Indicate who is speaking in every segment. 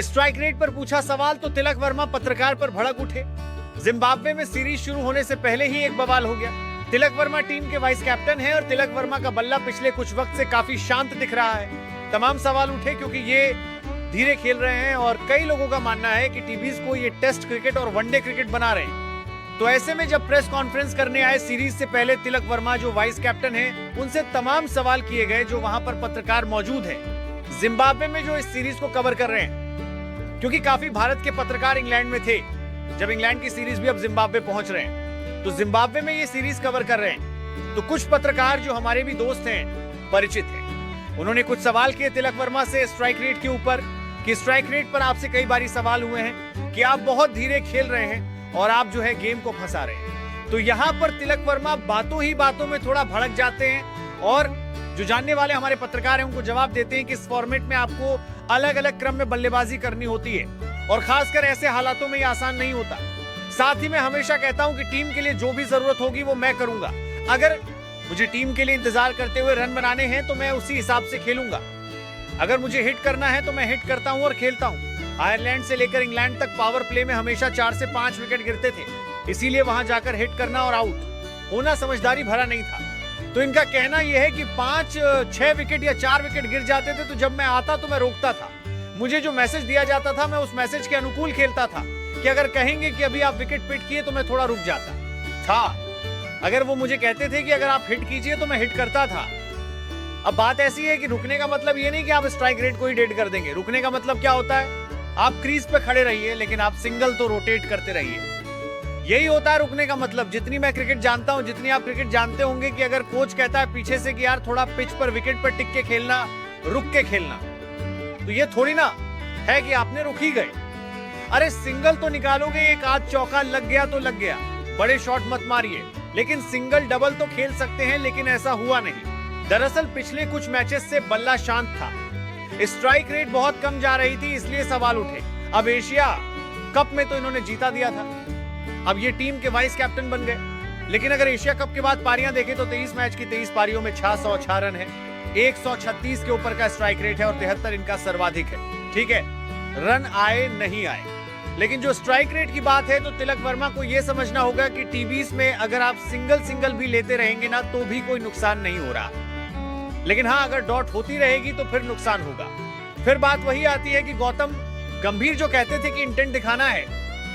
Speaker 1: Strike rate पर पूछा सवाल तो तिलक वर्मा पत्रकार पर भड़क उठे। जिम्बाब्वे में सीरीज शुरू होने से पहले ही एक बवाल हो गया। तिलक वर्मा टीम के वाइस कैप्टन हैं और तिलक वर्मा का बल्ला पिछले कुछ वक्त से काफी शांत दिख रहा है। तमाम सवाल उठे क्योंकि ये धीरे खेल रहे हैं और कई लोगों का मानना है कि टीवीज को ये टेस्ट क्रिकेट और वनडे क्रिकेट बना रहे हैं। तो ऐसे में जब प्रेस कॉन्फ्रेंस करने आए सीरीज से पहले तिलक वर्मा जो वाइस कैप्टन हैं, उनसे तमाम सवाल किए गए जो वहां पर पत्रकार मौजूद हैं जिम्बाब्वे में जो इस सीरीज को कवर कर रहे हैं, क्योंकि काफी भारत के पत्रकार इंग्लैंड में थे जब इंग्लैंड की सीरीज भी अब जिम्बाब्वे पहुंच रहे हैं, तो जिम्बाब्वे में ये सीरीज कवर कर रहे हैं। तो कुछ पत्रकार जो हमारे भी दोस्त हैं, परिचित हैं, उन्होंने कुछ सवाल किए तिलक वर्मा से स्ट्राइक रेट के ऊपर कि स्ट्राइक रेट पर आपसे कई बारी सवाल हुए हैं कि आप बहुत धीरे खेल रहे हैं और आप जो है गेम को फंसा रहे हैं। तो यहाँ पर तिलक वर्मा बातों ही बातों में थोड़ा भड़क जाते हैं और जो जानने वाले हमारे पत्रकार हैं उनको जवाब देते हैं कि इस फॉर्मेट में आपको अलग अलग क्रम में बल्लेबाजी करनी होती है और खासकर ऐसे हालातों में ये आसान नहीं होता। साथ ही मैं हमेशा कहता हूं कि टीम के लिए जो भी जरूरत होगी वो मैं करूंगा। अगर मुझे टीम के लिए इंतजार करते हुए रन बनाने हैं तो मैं उसी हिसाब से खेलूंगा। अगर मुझे हिट करना है तो मैं हिट करता हूं और खेलता हूं। आयरलैंड से लेकर इंग्लैंड तक पावर प्ले में हमेशा 4 से 5 विकेट गिरते थे, इसीलिए वहां जाकर हिट करना और आउट होना समझदारी भरा नहीं था। तो इनका कहना यह है कि 5-6 विकेट या 4 विकेट गिर जाते थे तो जब मैं आता तो मैं रोकता था। मुझे जो मैसेज दिया जाता था मैं उस मैसेज के अनुकूल खेलता था कि अगर कहेंगे कि अभी आप विकेट पिट किए तो मैं थोड़ा रुक जाता था। अगर वो मुझे कहते थे कि अगर आप हिट कीजिए तो मैं हिट करता था। अब बात ऐसी है कि रुकने का मतलब ये नहीं कि आप स्ट्राइक रेट को ही डेड कर देंगे। रुकने का मतलब क्या होता है, आप क्रीज पे खड़े रहिए लेकिन आप सिंगल तो रोटेट करते रहिए। यही होता है रुकने का मतलब। जितनी मैं क्रिकेट जानता हूं, जितनी आप क्रिकेट जानते होंगे कि अगर कोच कहता है पीछे से कि यार थोड़ा पिच पर विकेट पर टिक के खेलना, रुक के खेलना, तो ये थोड़ी ना है कि आपने रुक ही गए। अरे सिंगल तो निकालोगे, एक आध चौका लग गया तो लग गया, बड़े शॉट मत मारिए, लेकिन सिंगल डबल तो खेल सकते हैं, लेकिन ऐसा हुआ नहीं। दरअसल पिछले कुछ मैचेस से बल्ला शांत था, स्ट्राइक रेट बहुत कम जा रही थी, इसलिए सवाल उठे। अब एशिया कप में तो इन्होंने जीता दिया था, अब ये टीम के वाइस कैप्टन बन गए। लेकिन अगर एशिया कप के बाद पारियां देखें तो 23 मैच की 23 पारियों में 606 रन है, 136 के ऊपर का स्ट्राइक रेट है और 73 इनका सर्वाधिक है। ठीक है, रन आए नहीं आए, लेकिन जो स्ट्राइक रेट की बात है तो तिलक वर्मा को यह समझना होगा कि टीवीज में अगर आप सिंगल भी लेते रहेंगे ना तो भी कोई नुकसान नहीं हो रहा, लेकिन हाँ अगर डॉट होती रहेगी तो फिर नुकसान होगा। फिर बात वही आती है कि गौतम गंभीर जो कहते थे कि इंटेंट दिखाना है,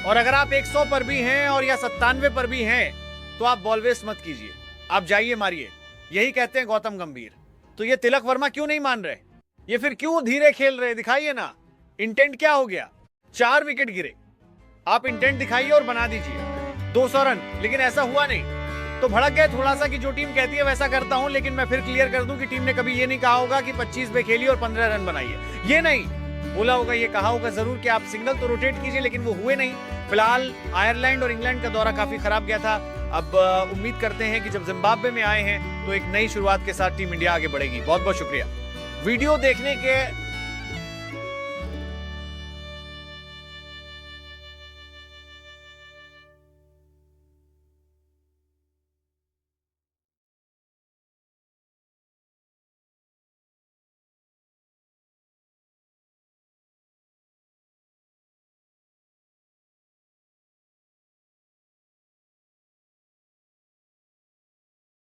Speaker 1: और अगर आप 100 पर भी हैं और या 97 पर भी हैं तो आप बॉल वेस्ट मत कीजिए, आप जाइए मारिए, यही कहते हैं गौतम गंभीर। तो ये तिलक वर्मा क्यों नहीं मान रहे, ये फिर क्यों धीरे खेल रहे, दिखाइए ना इंटेंट क्या हो गया। 4 विकेट गिरे, आप इंटेंट दिखाइए और बना दीजिए 200 रन, लेकिन ऐसा हुआ नहीं। तो भड़क गए थोड़ा सा कि जो टीम कहती है वैसा करता हूं, लेकिन मैं फिर क्लियर कर दूं कि टीम ने कभी ये नहीं कहा होगा कि 25 पे खेलिए और 15 रन बनाइए, ये नहीं बोला होगा। ये कहा होगा जरूर कि आप सिंगल तो रोटेट कीजिए, लेकिन वो हुए नहीं। फिलहाल आयरलैंड और इंग्लैंड का दौरा काफी खराब गया था। अब उम्मीद करते हैं कि जब जिम्बाब्वे में आए हैं तो एक नई शुरुआत के साथ टीम इंडिया आगे बढ़ेगी। बहुत बहुत शुक्रिया वीडियो देखने के